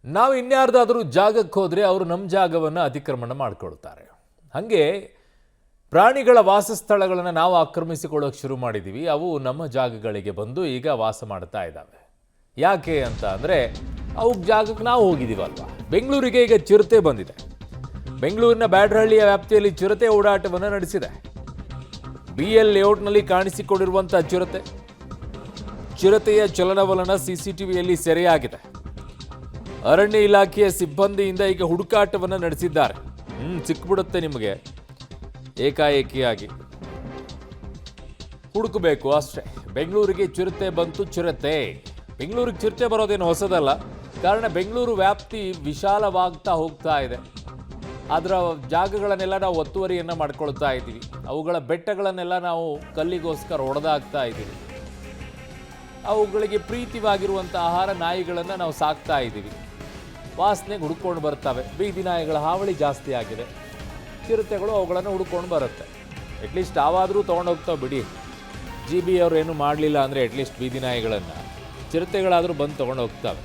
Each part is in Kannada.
ನಾವು ಇನ್ಯಾರ್ದಾದರೂ ಜಾಗಕ್ಕೆ ಹೋದರೆ ಅವರು ನಮ್ಮ ಜಾಗವನ್ನು ಅತಿಕ್ರಮಣ ಮಾಡ್ಕೊಳ್ತಾರೆ. ಹಾಗೆ ಪ್ರಾಣಿಗಳ ವಾಸಸ್ಥಳಗಳನ್ನು ನಾವು ಆಕ್ರಮಿಸಿಕೊಳ್ಳೋಕೆ ಶುರು ಮಾಡಿದ್ದೀವಿ. ಅವು ನಮ್ಮ ಜಾಗಗಳಿಗೆ ಬಂದು ಈಗ ವಾಸ ಮಾಡ್ತಾ ಇದ್ದಾವೆ. ಯಾಕೆ ಅಂತ ಅಂದರೆ ಅವು ಜಾಗಕ್ಕೆ ನಾವು ಹೋಗಿದ್ದೀವಲ್ವ. ಬೆಂಗಳೂರಿಗೆ ಈಗ ಚಿರತೆ ಬಂದಿದೆ. ಬೆಂಗಳೂರಿನ ಬ್ಯಾಡರಹಳ್ಳಿಯ ವ್ಯಾಪ್ತಿಯಲ್ಲಿ ಚಿರತೆ ಓಡಾಟವನ್ನು ನಡೆಸಿದೆ. BL ಲೇಔಟ್ನಲ್ಲಿ ಕಾಣಿಸಿಕೊಂಡಿರುವಂಥ ಚಿರತೆಯ ಚಲನವಲನ CCTVಯಲ್ಲಿ ಸೆರೆಯಾಗಿದೆ. ಅರಣ್ಯ ಇಲಾಖೆಯ ಸಿಬ್ಬಂದಿಯಿಂದ ಈಗ ಹುಡುಕಾಟವನ್ನು ನಡೆಸಿದ್ದಾರೆ. ಸಿಕ್ಬಿಡುತ್ತೆ ನಿಮಗೆ, ಏಕಾಏಕಿಯಾಗಿ ಹುಡುಕಬೇಕು ಅಷ್ಟೇ. ಬೆಂಗಳೂರಿಗೆ ಚಿರತೆ ಬಂತು. ಬೆಂಗಳೂರಿಗೆ ಚಿರತೆ ಬರೋದೇನು ಹೊಸದಲ್ಲ. ಕಾರಣ ಬೆಂಗಳೂರು ವ್ಯಾಪ್ತಿ ವಿಶಾಲವಾಗ್ತಾ ಹೋಗ್ತಾ ಇದೆ. ಅದರ ಜಾಗಗಳನ್ನೆಲ್ಲ ನಾವು ಒತ್ತುವರಿಯನ್ನು ಮಾಡ್ಕೊಳ್ತಾ ಇದ್ದೀವಿ. ಅವುಗಳ ಬೆಟ್ಟಗಳನ್ನೆಲ್ಲ ನಾವು ಕಲ್ಲಿಗೋಸ್ಕರ ಹೊಡೆದಾಕ್ತಾ ಇದ್ದೀವಿ. ಅವುಗಳಿಗೆ ಪ್ರೀತಿವಾಗಿರುವಂಥ ಆಹಾರ ನಾಯಿಗಳನ್ನು ನಾವು ಸಾಕ್ತಾ ಇದ್ದೀವಿ. ವಾಸನೆಗೆ ಹುಡ್ಕೊಂಡು ಬರ್ತವೆ. ಬೀದಿ ನಾಯಿಗಳ ಹಾವಳಿ ಜಾಸ್ತಿ ಆಗಿದೆ. ಚಿರತೆಗಳು ಅವುಗಳನ್ನು ಹುಡ್ಕೊಂಡು ಬರುತ್ತೆ. ಅಟ್ಲೀಸ್ಟ್ ಅವಾದರೂ ತೊಗೊಂಡೋಗ್ತಾವೆ ಬಿಡಿ. GB ಅವರು ಏನು ಮಾಡಲಿಲ್ಲ ಅಂದರೆ ಅಟ್ಲೀಸ್ಟ್ ಬೀದಿ ನಾಯಿಗಳನ್ನು ಚಿರತೆಗಳಾದರೂ ಬಂದು ತೊಗೊಂಡು ಹೋಗ್ತವೆ.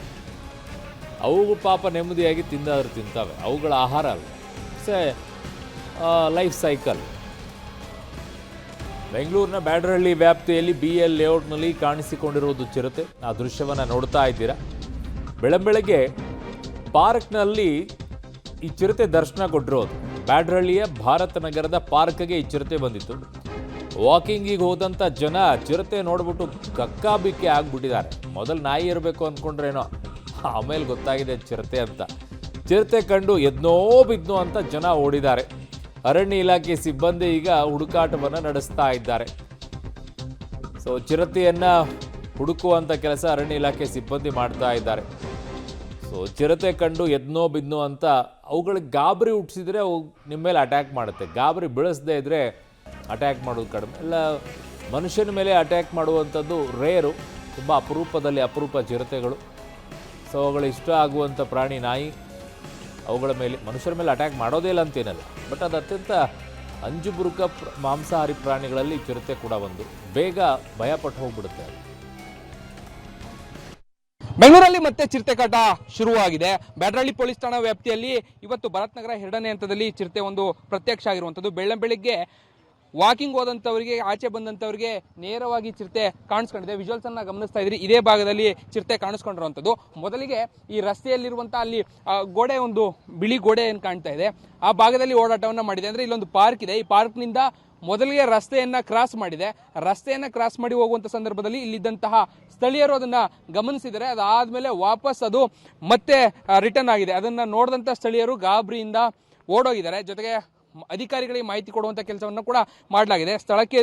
ಅವು ಪಾಪ ನೆಮ್ಮದಿಯಾಗಿ ತಿಂದಾದರೂ ತಿಂತವೆ. ಅವುಗಳ ಆಹಾರ ಅಲ್ಲ, ಲೈಫ್ ಸೈಕಲ್. ಬೆಂಗಳೂರಿನ ಬ್ಯಾಡರಹಳ್ಳಿ ವ್ಯಾಪ್ತಿಯಲ್ಲಿ BL ಲೇಔಟ್ನಲ್ಲಿ ಕಾಣಿಸಿಕೊಂಡಿರುವುದು ಚಿರತೆ. ಆ ದೃಶ್ಯವನ್ನು ನೋಡ್ತಾ ಇದ್ದೀರಾ. ಬೆಳಗ್ಗೆ ಪಾರ್ಕ್ನಲ್ಲಿ ಈ ಚಿರತೆ ದರ್ಶನ ಕೊಟ್ಟಿರೋದು. ಬ್ಯಾಡರಹಳ್ಳಿಯ ಭಾರತ ನಗರದ ಪಾರ್ಕ್ಗೆ ಈ ಚಿರತೆ ಬಂದಿತ್ತು. ವಾಕಿಂಗಿಗೆ ಹೋದಂಥ ಜನ ಚಿರತೆ ನೋಡ್ಬಿಟ್ಟು ಕಕ್ಕಾಬಿಕ್ಕಿ ಆಗ್ಬಿಟ್ಟಿದ್ದಾರೆ. ಮೊದಲು ನಾಯಿ ಇರಬೇಕು ಅಂದ್ಕೊಂಡ್ರೇನೋ, ಆಮೇಲೆ ಗೊತ್ತಾಗಿದೆ ಚಿರತೆ ಅಂತ. ಚಿರತೆ ಕಂಡು ಎದ್ನೋ ಬಿದ್ನೋ ಅಂತ ಜನ ಓಡಿದ್ದಾರೆ. ಅರಣ್ಯ ಇಲಾಖೆ ಸಿಬ್ಬಂದಿ ಈಗ ಹುಡುಕಾಟವನ್ನು ನಡೆಸ್ತಾ ಇದ್ದಾರೆ. ಚಿರತೆಯನ್ನು ಹುಡುಕುವಂಥ ಕೆಲಸ ಅರಣ್ಯ ಇಲಾಖೆ ಸಿಬ್ಬಂದಿ ಮಾಡ್ತಾ ಇದ್ದಾರೆ. ಚಿರತೆ ಕಂಡು ಎದ್ನೋ ಬಿದ್ನೋ ಅಂತ ಅವುಗಳಿಗೆ ಗಾಬರಿ ಹುಟ್ಟಿಸಿದ್ರೆ ಅವು ನಿಮ್ಮ ಮೇಲೆ ಅಟ್ಯಾಕ್ ಮಾಡುತ್ತೆ. ಗಾಬರಿ ಬೆಳೆಸದೇ ಇದ್ದರೆ ಅಟ್ಯಾಕ್ ಮಾಡೋದು ಕಡಿಮೆ. ಎಲ್ಲ ಮನುಷ್ಯನ ಮೇಲೆ ಅಟ್ಯಾಕ್ ಮಾಡುವಂಥದ್ದು ರೇರು, ತುಂಬ ಅಪರೂಪ ಚಿರತೆಗಳು. ಅವುಗಳು ಇಷ್ಟ ಆಗುವಂಥ ಪ್ರಾಣಿ ನಾಯಿ. ಅವುಗಳ ಮೇಲೆ ಮನುಷ್ಯರ ಮೇಲೆ ಅಟ್ಯಾಕ್ ಮಾಡೋದೇ ಇಲ್ಲ ಅಂತೇನಲ್ಲ, ಬಟ್ ಅದು ಅತ್ಯಂತ ಅಂಜುಬುರುಕ ಮಾಂಸಾಹಾರಿ ಪ್ರಾಣಿಗಳಲ್ಲಿ ಚಿರತೆ ಕೂಡ ಒಂದು. ಬೇಗ ಭಯಪಟ್ಟು ಹೋಗ್ಬಿಡುತ್ತೆ ಅದು. ಬೆಂಗಳೂರಲ್ಲಿ ಮತ್ತೆ ಚಿರತೆ ಕಾಟ ಶುರುವಾಗಿದೆ. ಬ್ಯಾಡರಹಳ್ಳಿ ಪೊಲೀಸ್ ಠಾಣಾ ವ್ಯಾಪ್ತಿಯಲ್ಲಿ ಇವತ್ತು ಭರತ್ ನಗರ 2ನೇ ಹಂತದಲ್ಲಿ ಚಿರತೆ ಒಂದು ಪ್ರತ್ಯಕ್ಷ ಆಗಿರುವಂಥದ್ದು. ಬೆಳಗ್ಗೆ ವಾಕಿಂಗ್ ಹೋದಂಥವರಿಗೆ, ಆಚೆ ಬಂದಂಥವ್ರಿಗೆ ನೇರವಾಗಿ ಚಿರತೆ ಕಾಣಿಸ್ಕೊಂಡಿದೆ. ವಿಜುವಲ್ಸ್ ಅನ್ನ ಗಮನಿಸ್ತಾ ಇದ್ರಿ. ಇದೇ ಭಾಗದಲ್ಲಿ ಚಿರತೆ ಕಾಣಿಸ್ಕೊಂಡಿರುವಂಥದ್ದು. ಮೊದಲಿಗೆ ಈ ರಸ್ತೆಯಲ್ಲಿರುವಂಥ ಅಲ್ಲಿ ಗೋಡೆ, ಒಂದು ಬಿಳಿ ಗೋಡೆ ಏನು ಕಾಣ್ತಾ ಇದೆ, ಆ ಭಾಗದಲ್ಲಿ ಓಡಾಟವನ್ನು ಮಾಡಿದೆ. ಅಂದರೆ ಇಲ್ಲೊಂದು ಪಾರ್ಕ್ ಇದೆ. ಈ ಪಾರ್ಕ್ನಿಂದ ಮೊದಲಿಗೆ ರಸ್ತೆಯನ್ನು ಕ್ರಾಸ್ ಮಾಡಿದೆ. ರಸ್ತೆಯನ್ನು ಕ್ರಾಸ್ ಮಾಡಿ ಹೋಗುವಂಥ ಸಂದರ್ಭದಲ್ಲಿ ಇಲ್ಲಿದ್ದಂತಹ ಸ್ಥಳೀಯರು ಅದನ್ನು ಗಮನಿಸಿದರೆ, ಅದಾದಮೇಲೆ ವಾಪಸ್ ಅದು ಮತ್ತೆ ರಿಟರ್ನ್ ಆಗಿದೆ. ಅದನ್ನು ನೋಡಿದಂಥ ಸ್ಥಳೀಯರು ಗಾಬರಿಯಿಂದ ಓಡೋಗಿದ್ದಾರೆ. ಜೊತೆಗೆ ಅಧಿಕಾರಿಗಳಿಗೆ ಮಾಹಿತಿ ಕೊಡುವಂಥ ಕೆಲಸವನ್ನು ಕೂಡ ಮಾಡಲಾಗಿದೆ. ಸ್ಥಳಕ್ಕೆ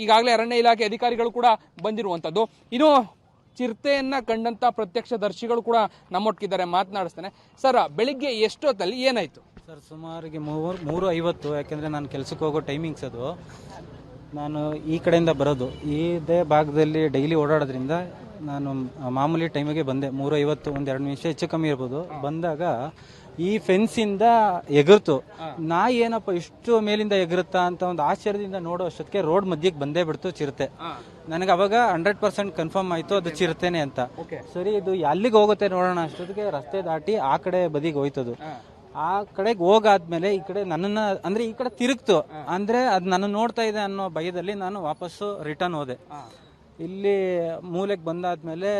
ಈಗಾಗಲೇ ಅರಣ್ಯ ಇಲಾಖೆ ಅಧಿಕಾರಿಗಳು ಕೂಡ ಬಂದಿರುವಂಥದ್ದು. ಇನ್ನು ಚಿರತೆಯನ್ನು ಕಂಡಂಥ ಪ್ರತ್ಯಕ್ಷದರ್ಶಿಗಳು ಕೂಡ ನಮ್ಮೊಟ್ಟಿಗಿದ್ದಾರೆ, ಮಾತನಾಡಿಸ್ತಾನೆ. ಸರ್, ಬೆಳಿಗ್ಗೆ ಎಷ್ಟೊತ್ತಲ್ಲಿ ಏನಾಯಿತು? ಸರ್, ಸುಮಾರಿಗೆ 3:50. ಯಾಕೆಂದರೆ ನಾನು ಕೆಲಸಕ್ಕೆ ಹೋಗೋ ಟೈಮಿಂಗ್ಸ್ ಅದು. ನಾನು ಈ ಕಡೆಯಿಂದ ಬರೋದು, ಇದೇ ಭಾಗದಲ್ಲಿ ಡೈಲಿ ಓಡಾಡೋದ್ರಿಂದ ನಾನು ಮಾಮೂಲಿ ಟೈಮಿಗೆ ಬಂದೆ. 3:50, 1-2 ನಿಮಿಷ ಹೆಚ್ಚು ಕಮ್ಮಿ ಇರ್ಬೋದು. ಬಂದಾಗ ಈ ಫೆನ್ಸಿಂದ ಎಗರ್ತು. ನಾಯಿ ಏನಪ್ಪ ಇಷ್ಟು ಮೇಲಿಂದ ಎಗರುತ್ತಾ ಅಂತ ಒಂದು ಆಶ್ಚರ್ಯದಿಂದ ನೋಡೋ ಅಷ್ಟೊತ್ತಿಗೆ ರೋಡ್ ಮಧ್ಯಕ್ಕೆ ಬಂದೇ ಬಿಡ್ತು ಚಿರತೆ. ನನಗೆ ಅವಾಗ 100% ಕನ್ಫರ್ಮ್ ಆಯಿತು ಅದು ಚಿರತೆನೆ ಅಂತ. ಸರಿ, ಇದು ಎಲ್ಲಿಗೆ ಹೋಗುತ್ತೆ ನೋಡೋಣ ಅಷ್ಟೊತ್ತಿಗೆ ರಸ್ತೆ ದಾಟಿ ಆ ಕಡೆ ಬದಿಗೆ ಹೋಯ್ತದು. ಆ ಕಡೆಗೆ ಹೋಗಾದ್ಮೇಲೆ ಈ ಕಡೆ ನನ್ನನ್ನ, ಅಂದ್ರೆ ಈ ಕಡೆ ತಿರುಗ್ತು. ಅಂದ್ರೆ ಅದು ನನ್ನ ನೋಡ್ತಾ ಇದೆ ಅನ್ನೋ ಭಯದಲ್ಲಿ ನಾನು ವಾಪಸ್ಸು ರಿಟರ್ನ್ ಹೋದೆ. ಇಲ್ಲಿ ಮೂಲೆಗೆ ಬಂದಾದ್ಮೇಲೆ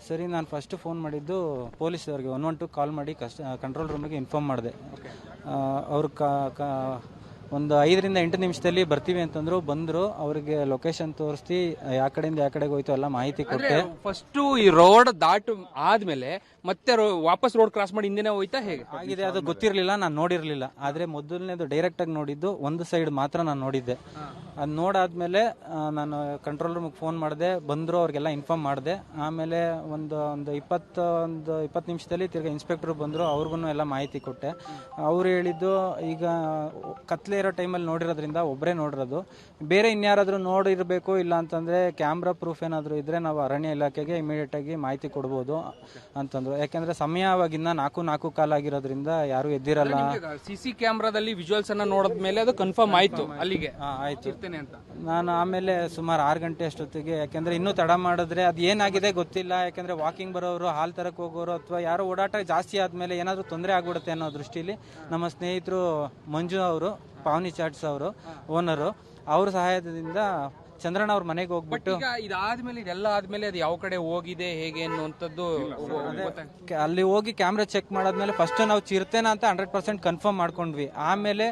ಸರಿ, ನಾನು ಫಸ್ಟ್ ಫೋನ್ ಮಾಡಿದ್ದು ಪೊಲೀಸವ್ರಿಗೆ 112 ಕಾಲ್ ಮಾಡಿ ಕಂಟ್ರೋಲ್ ರೂಮಿಗೆ ಇನ್ಫಾರ್ಮ್ ಮಾಡಿದೆ. ಅವ್ರು ಒಂದು 5-8 ನಿಮಿಷದಲ್ಲಿ ಬರ್ತೀವಿ ಅಂತಂದ್ರು. ಬಂದರು. ಅವರಿಗೆ ಲೊಕೇಶನ್ ತೋರಿಸಿ ಯಾವ ಕಡೆಯಿಂದ ಯಾವ ಕಡೆಗೆ ಹೋಯ್ತು ಎಲ್ಲ ಮಾಹಿತಿ ಕೊಟ್ಟೆ. ಫಸ್ಟು ಈ ರೋಡ್ ದಾಟು ಆದ್ಮೇಲೆ ಮತ್ತೆ ವಾಪಸ್ ರೋಡ್ ಕ್ರಾಸ್ ಮಾಡಿ ಹಿಂದೆನೇ ಹೋಯ್ತಾ, ಹೇಗೆ ಆಗಿದೆ ಅದು ಗೊತ್ತಿರಲಿಲ್ಲ, ನಾನು ನೋಡಿರಲಿಲ್ಲ. ಆದರೆ ಮೊದಲನೇದು ಡೈರೆಕ್ಟಾಗಿ ನೋಡಿದ್ದು ಒಂದು ಸೈಡ್ ಮಾತ್ರ ನಾನು ನೋಡಿದ್ದೆ. ಅದು ನೋಡಾದ್ಮೇಲೆ ನಾನು ಕಂಟ್ರೋಲ್ ರೂಮಿಗೆ ಫೋನ್ ಮಾಡಿದೆ. ಬಂದರು, ಅವ್ರಿಗೆಲ್ಲ ಇನ್ಫಾರ್ಮ್ ಮಾಡಿದೆ. ಆಮೇಲೆ ಒಂದು 20 ನಿಮಿಷದಲ್ಲಿ ತಿರ್ಗಿ ಇನ್ಸ್ಪೆಕ್ಟರ್ ಬಂದರು. ಅವ್ರಿಗೂ ಎಲ್ಲ ಮಾಹಿತಿ ಕೊಟ್ಟೆ. ಅವ್ರು ಹೇಳಿದ್ದು, ಈಗ ಕತ್ಲೆ ಇರೋ ಟೈಮಲ್ಲಿ ನೋಡಿರೋದ್ರಿಂದ ಒಬ್ಬರೇ ನೋಡಿರೋದು. ಬೇರೆ ಇನ್ಯಾರಾದರೂ ನೋಡಿರಬೇಕು ಇಲ್ಲ ಅಂತಂದರೆ ಕ್ಯಾಮ್ರಾ ಪ್ರೂಫ್ ಏನಾದರೂ ಇದ್ದರೆ ನಾವು ಅರಣ್ಯ ಇಲಾಖೆಗೆ ಇಮಿಡಿಯೇಟಾಗಿ ಮಾಹಿತಿ ಕೊಡ್ಬೋದು ಅಂತಂದರು. ಯಾಕೆಂದರೆ ಸಮಯ ಅವಾಗಿನ್ನ 4 ಕಾಲ ಆಗಿರೋದ್ರಿಂದ ಯಾರೂ ಎದ್ದಿರಲ್ಲ. CC ಕ್ಯಾಮ್ರಾದಲ್ಲಿ ವಿಜುವಲ್ಸ್ ಅನ್ನ ನೋಡಿದ ಮೇಲೆ ಅದು ಕನ್ಫರ್ಮ್ ಆಯ್ತು ಅಲ್ಲಿಗೆ ಆಯ್ತು ಇರ್ತೇನೆ ಅಂತ. ನಾನು ಆಮೇಲೆ ಸುಮಾರು 6 ಗಂಟೆ ಅಷ್ಟೊತ್ತಿಗೆ, ಯಾಕೆಂದರೆ ಇನ್ನೂ ತಡ ಮಾಡಿದ್ರೆ ಅದು ಏನಾಗಿದೆ ಗೊತ್ತಿಲ್ಲ. ಯಾಕೆಂದರೆ ವಾಕಿಂಗ್ ಬರೋರು, ಹಾಲು ತರಕ್ಕೆ ಹೋಗೋರು ಅಥವಾ ಯಾರೋ ಓಡಾಟ ಜಾಸ್ತಿ ಆದಮೇಲೆ ಏನಾದರೂ ತೊಂದರೆ ಆಗ್ಬಿಡುತ್ತೆ ಅನ್ನೋ ದೃಷ್ಟಿಲಿ ನಮ್ಮ ಸ್ನೇಹಿತರು ಮಂಜು ಅವರು, ಪಾವನಿ ಚಾಟ್ಸ್ ಅವರು ಓನರು, ಅವ್ರ ಸಹಾಯದಿಂದ ಚಂದ್ರಣ್ಣ ಅವ್ರ ಮನೆಗೆ ಹೋಗ್ಬಿಟ್ಟು ಈಗ ಇದಾದ್ಮೇಲೆ ಇದೆಲ್ಲ ಆದ್ಮೇಲೆ ಅದು ಯಾವ ಕಡೆ ಹೋಗಿದೆ ಹೇಗೆ ಅನ್ನುವಂಥದ್ದು ಅಲ್ಲಿ ಹೋಗಿ ಕ್ಯಾಮ್ರಾ ಚೆಕ್ ಮಾಡಾದ್ಮೇಲೆ ಫಸ್ಟ್ ನಾವು ಚಿರತೆನ ಅಂತ 100% ಕನ್ಫರ್ಮ್ ಮಾಡ್ಕೊಂಡ್ವಿ. ಆಮೇಲೆ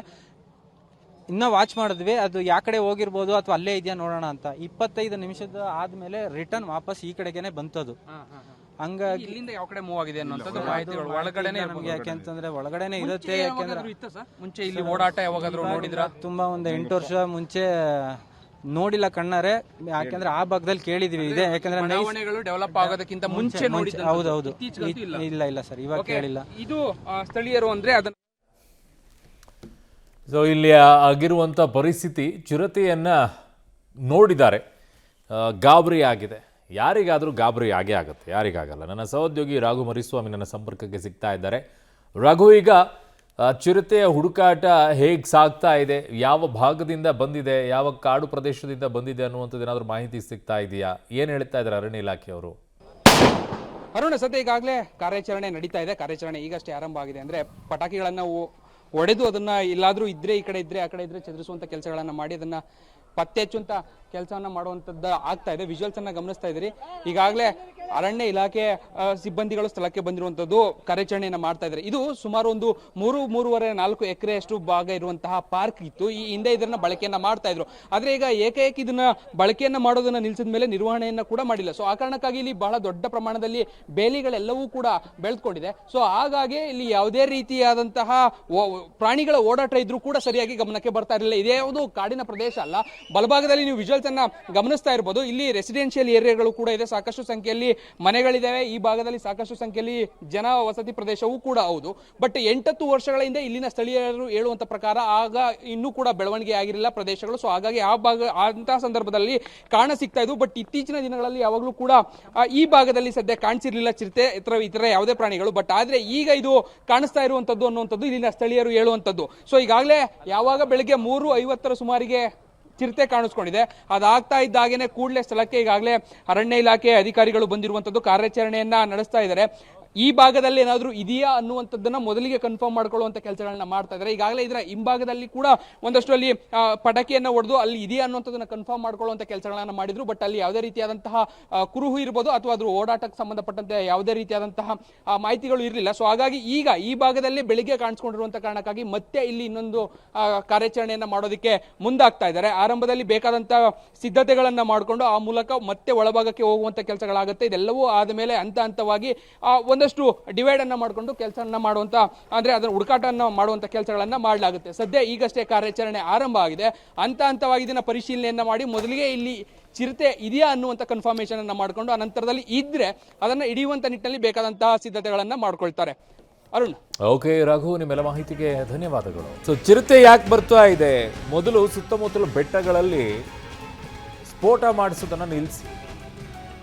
ಇನ್ನೂ ವಾಚ್ ಮಾಡಿದ್ವಿ, ಅದು ಯಾವ ಕಡೆ ಹೋಗಿರ್ಬೋದು ಅಥವಾ ಅಲ್ಲೇ ಇದೆಯಾ ನೋಡೋಣ ಅಂತ. 25 ನಿಮಿಷದ ಆದ್ಮೇಲೆ ರಿಟರ್ನ್ ವಾಪಸ್ ಈ ಕಡೆಗೇನೆ ಬಂತದು. ಹಂಗಾಗಿ ಇಲ್ಲಿಂದ ಯಾವ ಕಡೆ ಮೂವ್ ಆಗಿದೆ ಅನ್ನೋಂಥದ್ದು ಮಾಹಿತಿಗಳು ಒಳಗಡೆನೆ ನಮ್ಗೆ ಯಾಕೆಂತಂದ್ರೆ ಒಳಗಡೆನೆ ಇರುತ್ತೆ. ಯಾಕೆಂದ್ರೆ ಮುಂಚೆ ಇಲ್ಲಿ ಓಡಾಟ ಯಾವಾಗಾದ್ರೂ ನೋಡಿದ್ರ? ತುಂಬಾ ಒಂದು 8 ವರ್ಷ ಮುಂಚೆ ನೋಡಿಲ್ಲ ಕಣ್ಣಾರೆ. ಯಾಕೆಂದ್ರೆ ಆ ಭಾಗದಲ್ಲಿ ಕೇಳಿದೀವಿ ಇದೆ. ಯಾಕಂದ್ರೆ ಡೆವಲಪ್ ಆಗೋದಕ್ಕಿಂತ ಮುಂಚೆ ಹೌದೌದು. ಇಲ್ಲ ಸರ್, ಇವಾಗ ಕೇಳಿಲ್ಲ. ಇದು ಸ್ಥಳೀಯರು ಅಂದ್ರೆ ಅದನ್ನ ಸೊ ಇಲ್ಲಿ ಆಗಿರುವಂಥ ಪರಿಸ್ಥಿತಿ, ಚಿರತೆಯನ್ನು ನೋಡಿದ್ದಾರೆ, ಗಾಬರಿ ಆಗಿದೆ. ಯಾರಿಗಾದರೂ ಗಾಬರಿ ಆಗೇ ಆಗುತ್ತೆ, ಯಾರಿಗಾಗಲ್ಲ. ನನ್ನ ಸಹೋದ್ಯೋಗಿ ರಾಘು ಮರಿಸ್ವಾಮಿ ನನ್ನ ಸಂಪರ್ಕಕ್ಕೆ ಸಿಗ್ತಾ ಇದ್ದಾರೆ. ರಾಘು, ಈಗ ಚಿರತೆಯ ಹುಡುಕಾಟ ಹೇಗೆ ಸಾಗ್ತಾ ಇದೆ, ಯಾವ ಭಾಗದಿಂದ ಬಂದಿದೆ, ಯಾವ ಕಾಡು ಪ್ರದೇಶದಿಂದ ಬಂದಿದೆ ಅನ್ನುವಂಥದ್ದು ಏನಾದರೂ ಮಾಹಿತಿ ಸಿಗ್ತಾ ಇದೆಯಾ? ಏನು ಹೇಳ್ತಾ ಇದ್ದಾರೆ ಅರಣ್ಯ ಇಲಾಖೆಯವರು? ಅರುಣ, ಸದ್ಯ ಈಗಾಗಲೇ ಕಾರ್ಯಾಚರಣೆ ನಡೀತಾ ಇದೆ. ಕಾರ್ಯಾಚರಣೆ ಈಗಷ್ಟೇ ಆರಂಭ ಆಗಿದೆ. ಅಂದರೆ ಪಟಾಕಿಗಳನ್ನು ಹೊಡೆದು ಅದನ್ನ ಎಲ್ಲಾದರೂ ಇದ್ರೆ ಈ ಕಡೆ ಇದ್ರೆ ಆ ಕಡೆ ಇದ್ರೆ ಚದುರಿಸುವಂಥ ಕೆಲಸಗಳನ್ನು ಮಾಡಿ ಅದನ್ನ ಪತ್ತೆ ಹಚ್ಚುವಂಥ ಕೆಲಸವನ್ನು ಮಾಡುವಂಥದ್ದು ಆಗ್ತಾ ಇದೆ. ವಿಜುವಲ್ಸ್ ಅನ್ನ ಗಮನಿಸ್ತಾ ಇದ್ದೀರಿ. ಈಗಾಗಲೇ ಅರಣ್ಯ ಇಲಾಖೆ ಸಿಬ್ಬಂದಿಗಳು ಸ್ಥಳಕ್ಕೆ ಬಂದಿರುವಂಥದ್ದು ಕಾರ್ಯಾಚರಣೆಯನ್ನು ಮಾಡ್ತಾ ಇದ್ದಾರೆ. ಇದು ಸುಮಾರು ಒಂದು 3.5-4 ಎಕರೆಯಷ್ಟು ಭಾಗ ಇರುವಂತಹ ಪಾರ್ಕ್ ಇತ್ತು. ಈ ಹಿಂದೆ ಇದನ್ನ ಬಳಕೆಯನ್ನ ಮಾಡ್ತಾ ಇದ್ರು. ಆದ್ರೆ ಈಗ ಏಕೈಕ ಇದನ್ನ ಬಳಕೆಯನ್ನ ಮಾಡೋದನ್ನ ನಿಲ್ಸಿದ ಮೇಲೆ ನಿರ್ವಹಣೆಯನ್ನ ಕೂಡ ಮಾಡಿಲ್ಲ. ಸೊ ಆ ಕಾರಣಕ್ಕಾಗಿ ಇಲ್ಲಿ ಬಹಳ ದೊಡ್ಡ ಪ್ರಮಾಣದಲ್ಲಿ ಬೇಲಿಗಳೆಲ್ಲವೂ ಕೂಡ ಬೆಳೆದುಕೊಂಡಿದೆ. ಸೊ ಹಾಗಾಗಿ ಇಲ್ಲಿ ಯಾವುದೇ ರೀತಿಯಾದಂತಹ ಪ್ರಾಣಿಗಳ ಓಡಾಟ ಇದ್ರೂ ಕೂಡ ಸರಿಯಾಗಿ ಗಮನಕ್ಕೆ ಬರ್ತಾ ಇರಲಿಲ್ಲ. ಇದೇ ಯಾವುದು ಕಾಡಿನ ಪ್ರದೇಶ ಅಲ್ಲ. ಬಲಭಾಗದಲ್ಲಿ ನೀವು ವಿಜುವಲ್ಸ್ ಅನ್ನ ಗಮನಿಸ್ತಾ ಇರಬಹುದು. ಇಲ್ಲಿ ರೆಸಿಡೆನ್ಷಿಯಲ್ ಏರಿಯಾಗಳು ಕೂಡ ಇದೆ, ಸಾಕಷ್ಟು ಸಂಖ್ಯೆಯಲ್ಲಿ ಮನೆಗಳಿದ್ದಾವೆ. ಈ ಭಾಗದಲ್ಲಿ ಸಾಕಷ್ಟು ಸಂಖ್ಯೆಯಲ್ಲಿ ಜನ ವಸತಿ ಪ್ರದೇಶವೂ ಕೂಡ ಹೌದು. ಬಟ್ 8 ವರ್ಷಗಳ ಹಿಂದೆ ಇಲ್ಲಿನ ಸ್ಥಳೀಯರು ಹೇಳುವಂತ ಪ್ರಕಾರ ಆಗ ಇನ್ನೂ ಕೂಡ ಬೆಳವಣಿಗೆ ಆಗಿರಲಿಲ್ಲ ಪ್ರದೇಶಗಳು. ಸೊ ಹಾಗಾಗಿ ಆ ಭಾಗ ಅಂತಹ ಸಂದರ್ಭದಲ್ಲಿ ಕಾಣ ಸಿಗ್ತಾ ಇದ್ವು. ಬಟ್ ಇತ್ತೀಚಿನ ದಿನಗಳಲ್ಲಿ ಯಾವಾಗಲೂ ಕೂಡ ಈ ಭಾಗದಲ್ಲಿ ಸದ್ಯ ಕಾಣಿಸಿರ್ಲಿಲ್ಲ ಚಿರತೆ ಇತರ ಯಾವುದೇ ಪ್ರಾಣಿಗಳು. ಬಟ್ ಆದ್ರೆ ಈಗ ಇದು ಕಾಣಿಸ್ತಾ ಇರುವಂತದ್ದು ಅನ್ನುವಂಥದ್ದು ಇಲ್ಲಿನ ಸ್ಥಳೀಯರು ಹೇಳುವಂಥದ್ದು. ಸೊ ಈಗಾಗಲೇ ಯಾವಾಗ ಬೆಳಗ್ಗೆ 3:50 ಸುಮಾರಿಗೆ ಚಿರತೆ ಕಾಣಿಸ್ಕೊಂಡಿದೆ, ಅದಾಗ್ತಾ ಇದ್ದಾಗೇನೆ ಕೂಡಲೇ ಸ್ಥಳಕ್ಕೆ ಈಗಾಗಲೇ ಅರಣ್ಯ ಇಲಾಖೆ ಅಧಿಕಾರಿಗಳು ಬಂದಿರುವಂಥದ್ದು ಕಾರ್ಯಾಚರಣೆಯನ್ನ ನಡೆಸ್ತಾ ಇದ್ದಾರೆ. ಈ ಭಾಗದಲ್ಲಿ ಏನಾದರೂ ಇದೆಯಾ ಅನ್ನುವಂಥದ್ದನ್ನ ಮೊದಲಿಗೆ ಕನ್ಫರ್ಮ್ ಮಾಡ್ಕೊಳ್ಳುವಂಥ ಕೆಲಸಗಳನ್ನ ಮಾಡ್ತಾ ಇದ್ದಾರೆ. ಈಗಾಗಲೇ ಇದರ ಹಿಂಭಾಗದಲ್ಲಿ ಕೂಡ ಒಂದಷ್ಟು ಅಲ್ಲಿ ಪಟಾಕಿಯನ್ನು ಹೊಡೆದು ಅಲ್ಲಿ ಇದೆಯಾ ಅನ್ನುವಂಥದ್ದನ್ನ ಕನ್ಫರ್ಮ್ ಮಾಡ್ಕೊಳ್ಳುವಂಥ ಕೆಲಸಗಳನ್ನ ಮಾಡಿದ್ರು. ಬಟ್ ಅಲ್ಲಿ ಯಾವುದೇ ರೀತಿಯಾದಂತಹ ಕುರುಹು ಇರ್ಬೋದು ಅಥವಾ ಅದ್ರ ಓಡಾಟಕ್ಕೆ ಸಂಬಂಧಪಟ್ಟಂತೆ ಯಾವುದೇ ರೀತಿಯಾದಂತಹ ಮಾಹಿತಿಗಳು ಇರಲಿಲ್ಲ. ಸೊ ಹಾಗಾಗಿ ಈಗ ಈ ಭಾಗದಲ್ಲಿ ಬೆಳಿಗ್ಗೆ ಕಾಣಿಸ್ಕೊಂಡಿರುವಂಥ ಕಾರಣಕ್ಕಾಗಿ ಮತ್ತೆ ಇಲ್ಲಿ ಇನ್ನೊಂದು ಕಾರ್ಯಾಚರಣೆಯನ್ನ ಮಾಡೋದಕ್ಕೆ ಮುಂದಾಗ್ತಾ ಇದ್ದಾರೆ. ಆರಂಭದಲ್ಲಿ ಬೇಕಾದಂತಹ ಸಿದ್ಧತೆಗಳನ್ನ ಮಾಡಿಕೊಂಡು ಆ ಮೂಲಕ ಮತ್ತೆ ಒಳಭಾಗಕ್ಕೆ ಹೋಗುವಂಥ ಕೆಲಸಗಳಾಗುತ್ತೆ. ಇದೆಲ್ಲವೂ ಆದ ಮೇಲೆ ಹಂತವಾಗಿ ಒಂದಷ್ಟು ಡಿವೈಡ್ ಅನ್ನ ಮಾಡಿಕೊಂಡು ಕೆಲಸವನ್ನ ಮಾಡುವಂತ, ಅಂದ್ರೆ ಅದರ ಹುಡುಕಾಟವನ್ನು ಮಾಡುವಂತ ಕೆಲಸಗಳನ್ನ ಮಾಡಲಾಗುತ್ತೆ. ಸದ್ಯ ಈಗಷ್ಟೇ ಕಾರ್ಯಾಚರಣೆ ಆರಂಭ ಆಗಿದೆ. ಹಂತವಾಗಿ ಇದನ್ನ ಪರಿಶೀಲನೆಯನ್ನ ಮಾಡಿ ಮೊದಲಿಗೆ ಇಲ್ಲಿ ಚಿರತೆ ಇದೆಯಾ ಅನ್ನುವಂಥ ಕನ್ಫರ್ಮೇಷನ್ ಅನ್ನ ಮಾಡಿಕೊಂಡು ಅನಂತರದಲ್ಲಿ ಇದ್ರೆ ಅದನ್ನ ಹಿಡಿಯುವಂತ ನಿಟ್ಟಿನಲ್ಲಿ ಬೇಕಾದಂತಹ ಸಿದ್ಧತೆಗಳನ್ನ ಮಾಡ್ಕೊಳ್ತಾರೆ. ಅರುಣ್. ಓಕೆ ರಘು, ನಿಮ್ಮೆಲ್ಲ ಮಾಹಿತಿಗೆ ಧನ್ಯವಾದಗಳು. ಸೊ ಚಿರತೆ ಯಾಕೆ ಬರ್ತಾ ಇದೆ? ಮೊದಲು ಸುತ್ತಮುತ್ತಲ ಬೆಟ್ಟಗಳಲ್ಲಿ ಸ್ಫೋಟ ಮಾಡಿಸೋದನ್ನು ನಿಲ್ಲಿಸಿ,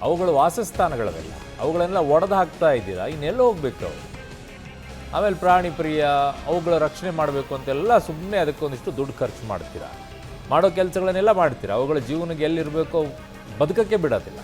ಅವುಗಳ ವಾಸಸ್ಥಾನಗಳವೆಲ್ಲ ಅವುಗಳನ್ನೆಲ್ಲ ಒಡೆದು ಹಾಕ್ತಾ ಇದ್ದೀರಾ, ಇನ್ನೆಲ್ಲ ಹೋಗ್ಬೇಕು ಅವರು? ಆಮೇಲೆ ಪ್ರಾಣಿ ಪ್ರಿಯ, ಅವುಗಳ ರಕ್ಷಣೆ ಮಾಡಬೇಕು ಅಂತೆಲ್ಲ ಸುಮ್ಮನೆ ಅದಕ್ಕೊಂದಿಷ್ಟು ದುಡ್ಡು ಖರ್ಚು ಮಾಡ್ತೀರಾ, ಮಾಡೋ ಕೆಲಸಗಳನ್ನೆಲ್ಲ ಮಾಡ್ತೀರಾ, ಅವುಗಳ ಜೀವನಕ್ಕೆ ಎಲ್ಲಿರಬೇಕೋ ಬದುಕಕ್ಕೆ ಬಿಡೋದಿಲ್ಲ.